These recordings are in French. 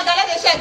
la galère des chèques.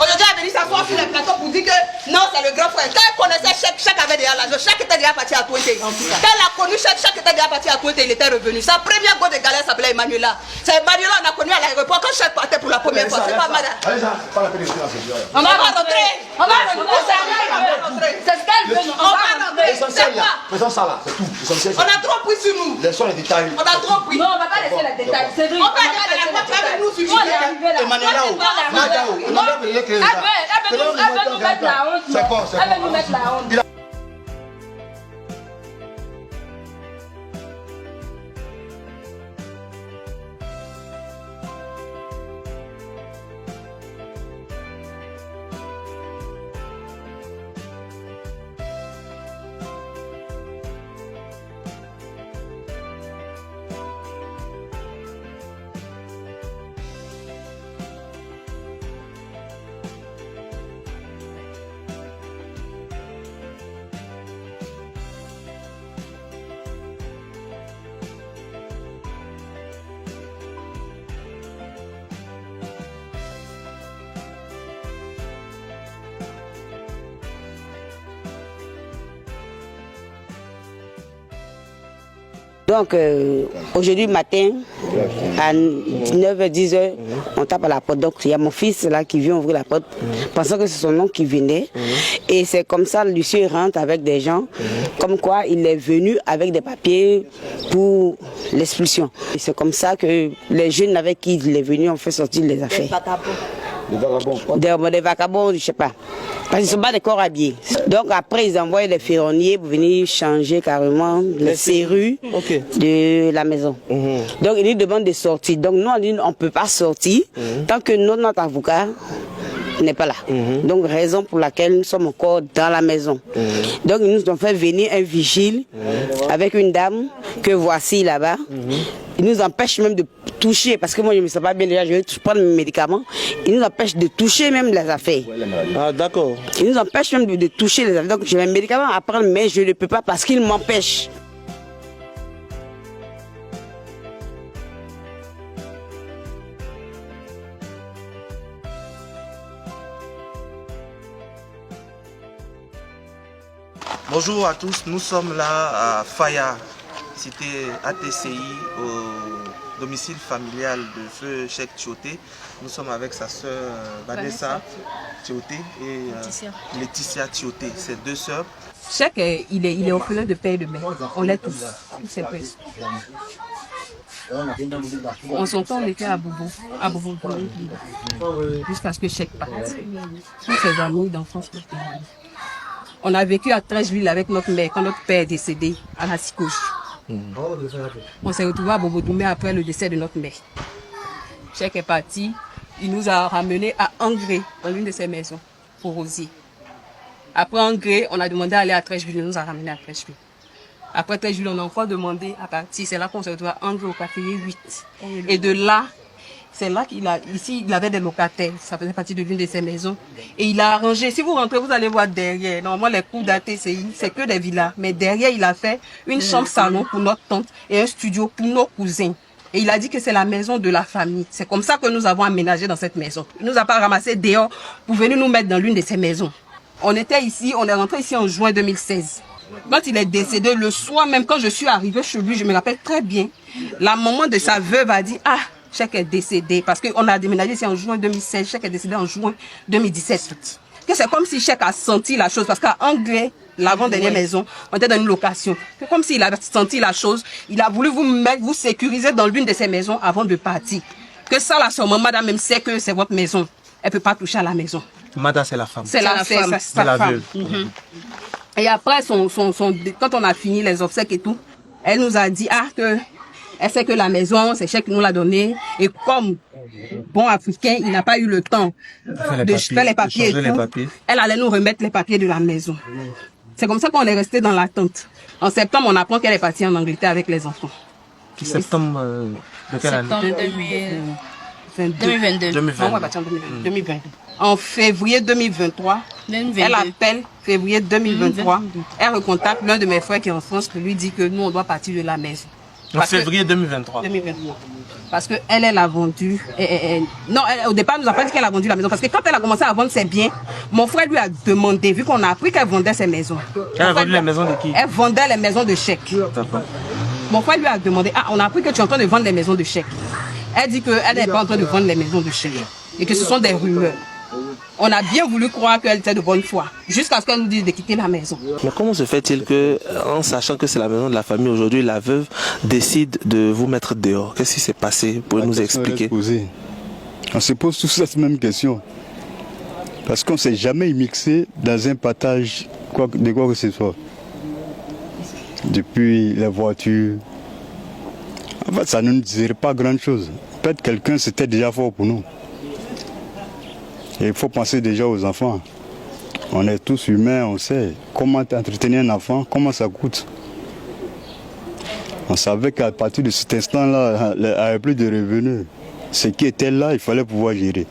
Aujourd'hui, elle est venue s'asseoir sur le plateau pour dire que non, c'est le grand frère. Quand elle connaissait Chèque avait déjà l'argent. Chèque était déjà parti à Touété. Quand elle a connu Chèque était déjà parti à Touété, il était revenu. Sa première go de galère s'appelait Emmanuela. C'est Emmanuela qu'on a connu à l'aéroport quand Chèque partait pour la première fois. C'est pas madame. On va rentrer. On va rentrer. C'est ce qu'elle veut. On va rentrer. Faisons ça là, c'est tout. On a trop pris sur nous. Laissons les détails. On a trop pris. Non, on va pas laisser les détails. C'est vrai. On va laisser les détails avec nous sur Emmanuela, elle veut nous mettre la honte. Elle veut nous mettre la honte. Donc, aujourd'hui matin, à 9h, 10h, on tape à la porte. Donc, il y a mon fils là qui vient ouvrir la porte, pensant que c'est son oncle qui venait. Et c'est comme ça, Lucie rentre avec des gens, comme quoi il est venu avec des papiers pour l'expulsion. Et c'est comme ça que les jeunes avec qui il est venu ont fait sortir les affaires. Des vagabonds, je ne sais pas. Parce qu'ils ne sont pas des corps habillés. Donc après, ils envoient les ferronniers pour venir changer carrément les serrures de la maison. Donc ils nous demandent de sortir. Donc nous, on dit on ne peut pas sortir tant que notre avocat n'est pas là. Donc raison pour laquelle nous sommes encore dans la maison. Donc ils nous ont fait venir un vigile avec une dame que voici là-bas. Ils nous empêchent même de toucher, parce que moi je ne me sens pas bien déjà, je vais prendre mes médicaments. Ils nous empêchent de toucher même les affaires. Ah d'accord. Ils nous empêchent même de toucher les affaires. Donc j'ai mes médicaments à prendre, mais je ne peux pas parce qu'ils m'empêchent. Bonjour à tous, nous sommes là à Faya, cité ATCI, au domicile familial de feu Chèque Thioté. Nous sommes avec sa sœur Vanessa Thioté et Laetitia Thioté, ses deux sœurs. Chèque, il est orphelin de père et de mère. On l'est tous c'est presque. En son temps, on était à Boubou, jusqu'à ce que Chèque parte. Tous ses amis d'enfance. On a vécu à Trècheville avec notre mère quand notre père est décédé à la Sicouche. On s'est retrouvé à Bobodoumé après le décès de notre mère. Chèque est parti, il nous a ramenés à Angré, dans l'une de ses maisons, pour Rosier. Après Angré, on a demandé à aller à Trècheville, il nous a ramenés à Trècheville. Après Trècheville, on a encore demandé à partir, c'est là qu'on s'est retrouvé à Angré au café 8. Et de là, c'est là qu'il a, ici, il avait des locataires, ça faisait partie de l'une de ses maisons. Et il a arrangé, si vous rentrez, vous allez voir derrière, normalement les cours d'ATCI, c'est que des villas. Mais derrière, il a fait une chambre salon pour notre tante et un studio pour nos cousins. Et il a dit que c'est la maison de la famille. C'est comme ça que nous avons aménagé dans cette maison. Il nous a pas ramassé dehors pour venir nous mettre dans l'une de ces maisons. On était ici, on est rentré ici en juin 2016. Quand il est décédé, le soir même, quand je suis arrivée chez lui, je me rappelle très bien, la maman de sa veuve a dit, ah, Chèque est décédé, parce qu'on a déménagé ici en juin 2016, Chèque est décédé en juin 2017. Que c'est comme si Chèque a senti la chose, parce qu'à Anglais, l'avant-dernière maison, on était dans une location. C'est comme s'il a senti la chose, il a voulu vous mettre, vous sécuriser dans l'une de ces maisons avant de partir. Que ça, là, seulement, madame même sait que c'est votre maison. Elle ne peut pas toucher à la maison. Madame, c'est la femme. C'est la femme. C'est la veuve. Et après, quand on a fini les obsèques et tout, elle nous a dit, ah, que elle sait que la maison, c'est Chèque qui nous l'a donnée. Et comme bon africain, il n'a pas eu le temps de faire les papiers et tout, elle allait nous remettre les papiers de la maison. C'est comme ça qu'on est resté dans l'attente. En septembre, on apprend qu'elle est partie en Angleterre avec les enfants. Septembre de quelle année? 2022. 2020. En février 2023, elle appelle février 2023. Elle recontacte l'un de mes frères qui est en France pour lui dire que nous, on doit partir de la maison. En février 2023. Parce qu'elle, elle a vendu. Non, au départ, elle nous a pas dit qu'elle a vendu la maison. Parce que quand elle a commencé à vendre ses biens, mon frère lui a demandé, vu qu'on a appris qu'elle vendait ses maisons. Elle a vendu les maisons de qui? Elle vendait les maisons de chèques. Mon frère lui a demandé, on a appris que tu es en train de vendre les maisons de chèques. Elle dit qu'elle n'est pas en train de vendre les maisons de chèques. Et que ce sont des rumeurs. On a bien voulu croire qu'elle était de bonne foi, jusqu'à ce qu'elle nous dise de quitter la maison. Mais comment se fait-il que, en sachant que c'est la maison de la famille aujourd'hui, la veuve décide de vous mettre dehors? Qu'est-ce qui s'est passé? Vous pouvez nous expliquer? On se pose tous cette même question. Parce qu'on ne s'est jamais mixé dans un partage de quoi que ce soit. Depuis les voitures. En fait, ça ne nous dirait pas grand-chose. Peut-être quelqu'un, c'était déjà fort pour nous. Et il faut penser déjà aux enfants. On est tous humains, on sait comment entretenir un enfant, comment ça coûte. On savait qu'à partir de cet instant-là, il n'y avait plus de revenus. Ce qui était là, il fallait pouvoir gérer.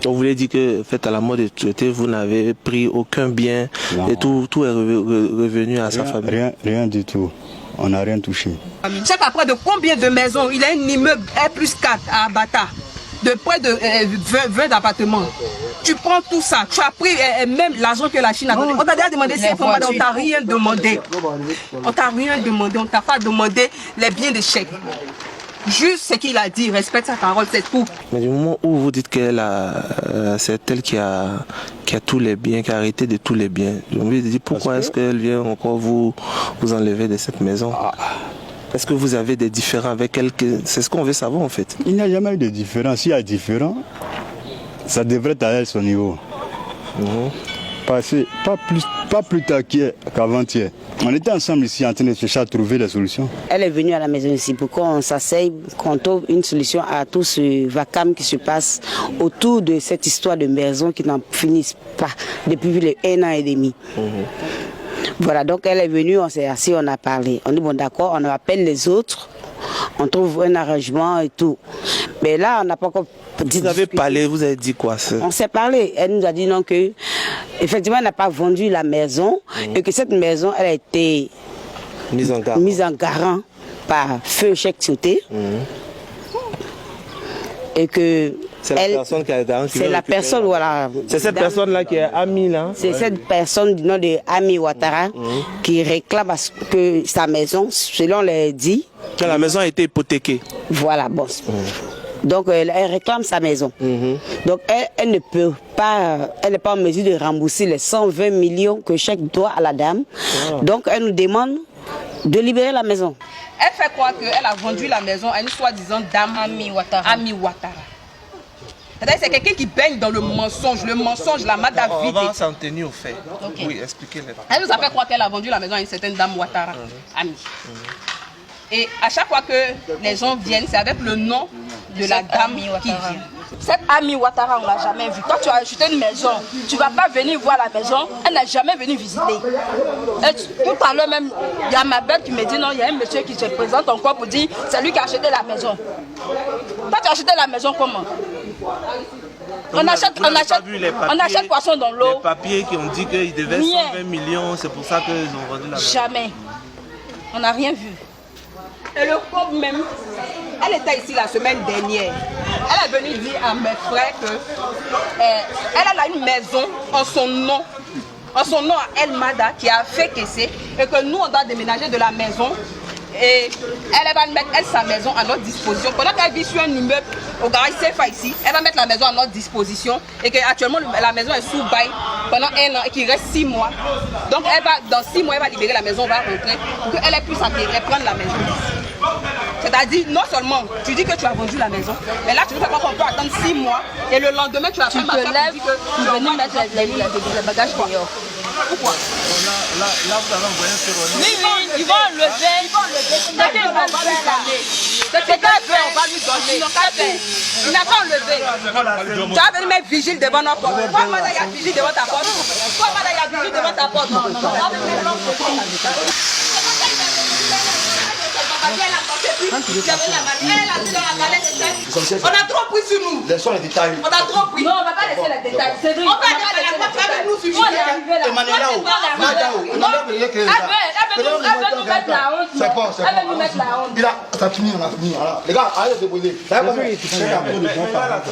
On voulait dire que, fait à la mort de Tioté, vous n'avez pris aucun bien. Non. Et tout est revenu à sa famille. Rien du tout. On n'a rien touché. Tu sais qu'après de combien de maisons, il a un immeuble R+4 à Abata, de près de 20 appartements. Tu prends tout ça, tu as pris même l'argent que la Chine a donné. On t'a déjà demandé si on t'a rien demandé. On t'a rien demandé, on t'a pas demandé les biens de chèque. Juste ce qu'il a dit, respecte sa parole, c'est tout. Mais du moment où vous dites qu'elle c'est elle qui a tous les biens, qui a arrêté de tous les biens, j'ai envie de dire pourquoi est-ce qu'elle vient encore vous enlever de cette maison? Est-ce que vous avez des différends avec elle? C'est ce qu'on veut savoir en fait. Il n'y a jamais eu de différends. S'il y a différents, ça devrait être à elle son niveau. Pas plus tard qu'avant-hier. On était ensemble ici en train de chercher à trouver des solutions. Elle est venue à la maison ici pour qu'on s'asseye, qu'on trouve une solution à tout ce vacarme qui se passe autour de cette histoire de maison qui n'en finissent pas depuis les 1 an et demi. Voilà, donc elle est venue, on s'est assis, on a parlé. On dit bon d'accord, on appelle les autres, on trouve un arrangement et tout. Mais là, on n'a pas encore dit. Vous avez parlé, vous avez dit quoi ça? On s'est parlé. Elle nous a dit non que, effectivement, elle n'a pas vendu la maison et que cette maison, elle a été mise en garant par Feu Cheikh Tioté. Et que c'est la personne qui a garanti. C'est la personne, voilà. C'est cette personne-là qui est Ami, là. C'est cette personne du nom de Ami Ouattara qui réclame que sa maison, selon les dits. Que la maison a été hypothéquée. Voilà, bon. Donc elle réclame sa maison. Donc elle ne peut pas, elle n'est pas en mesure de rembourser les 120 millions que Cheikh doit à la dame. Donc elle nous demande de libérer la maison. Elle fait croire qu'elle a vendu la maison à une soi-disant dame Ami Ouattara. C'est quelqu'un qui baigne dans le mensonge, la mad a vidé. On va s'en tenir au fait. Oui, expliquez-le. Elle nous a fait croire qu'elle a vendu la maison à une certaine dame Ouattara, Ami. Et à chaque fois que les gens viennent, c'est avec le nom de la dame qui vient. Cette Ami Ouattara, on ne l'a jamais vue. Quand tu as acheté une maison, tu ne vas pas venir voir la maison, elle n'a jamais venu visiter. Et tout à l'heure même, il y a ma belle qui me dit non, il y a un monsieur qui se présente encore pour dire c'est lui qui a acheté la maison. Toi, tu as acheté la maison comment? On achète poisson dans l'eau. Les papiers qui ont dit qu'ils devaient 120 millions, c'est pour ça qu'ils ont vendu la maison. Jamais. On n'a rien vu. Et le pauvre même, elle était ici la semaine dernière. Elle est venue dire à mes frères qu'elle a une maison en son nom à El Mada qui a fait caisser et que nous on doit déménager de la maison. Et elle va mettre sa maison à notre disposition. Pendant qu'elle vit sur un immeuble au garage Sefa ici, elle va mettre la maison à notre disposition et qu'actuellement la maison est sous bail pendant 1 an et qu'il reste 6 mois. Donc dans 6 mois, elle va libérer la maison, on va rentrer pour qu'elle puisse prendre la maison. C'est-à-dire, non seulement tu dis que tu as vendu la maison, mais là tu ne sais pas qu'on peut attendre 6 mois et le lendemain tu as fait ma soeur qui dit que tu veux venir mettre les bagages dehors. Pourquoi? Là, vous allez envoyer un ferronnier. Oui, ils vont enlever. C'est ce qu'on va lui donner. C'est ce qu'on va lui donner. Il n'a pas enlevé. Tu vas venir mettre vigile devant notre porte. Pourquoi madame, il y a vigile devant ta porte? Pourquoi madame, il y a vigile devant ta porte? Non. puis j'avais la manie. Elle a dit dans la galette de chef. On a trop pris sur nous. Laissons les détails. On a trop pris. Non, on va pas laisser les détails. C'est vrai. On va aller avec nous sur Emmanuel, Elle veut nous mettre la honte. c'est bon. Elle veut nous mettre la honte. Il a, ça a fini, on a fini. Voilà. Les gars, allez déposer.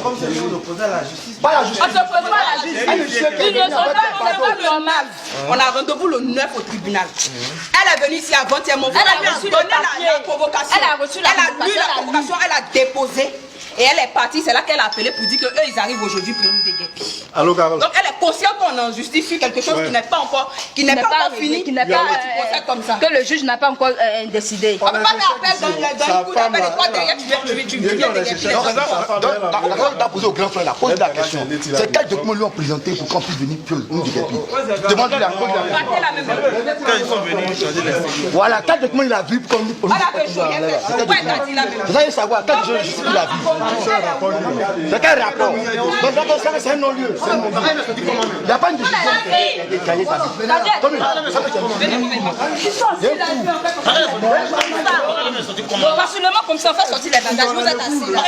Comme c'est nous l'opposé à la justice. Pas la justice. On se pose pas à la justice. Ils ne sont pas normal. On a rendez-vous le 9 au tribunal. Elle est venue ici avant-hier. Mon frère Elle a reçu donné le papier. la convocation. Elle a reçu la Elle a lu la convocation, elle a déposé. Et elle est partie, c'est là qu'elle a appelé pour dire qu'eux, ils arrivent aujourd'hui pour nous déguerpir. Allô, Carole. Donc elle est consciente qu'on est en justice sur quelque chose qui n'est pas encore, fini, qui n'est pas comme ça. que le juge n'a pas encore décidé. On ne peut pas faire appel dans le coup d'appel et toi derrière, tu viens déguerpir. La t'as posé au grand frère, la pose la question. C'est quel document lui ont présenté pour qu'on puisse venir nous déguerpir? Demande-lui la cause. Quand ils sont venus changer les signes. Voilà, quel document il a vu pour qu'on nous pose la question? Vous allez savoir, quel document il a vu? C'est quel rapport? Donc d'abord, c'est un non-lieu. Il n'y a pas une décision. Facilement comme ça, on fait sortir les bandages. Vous êtes assis là.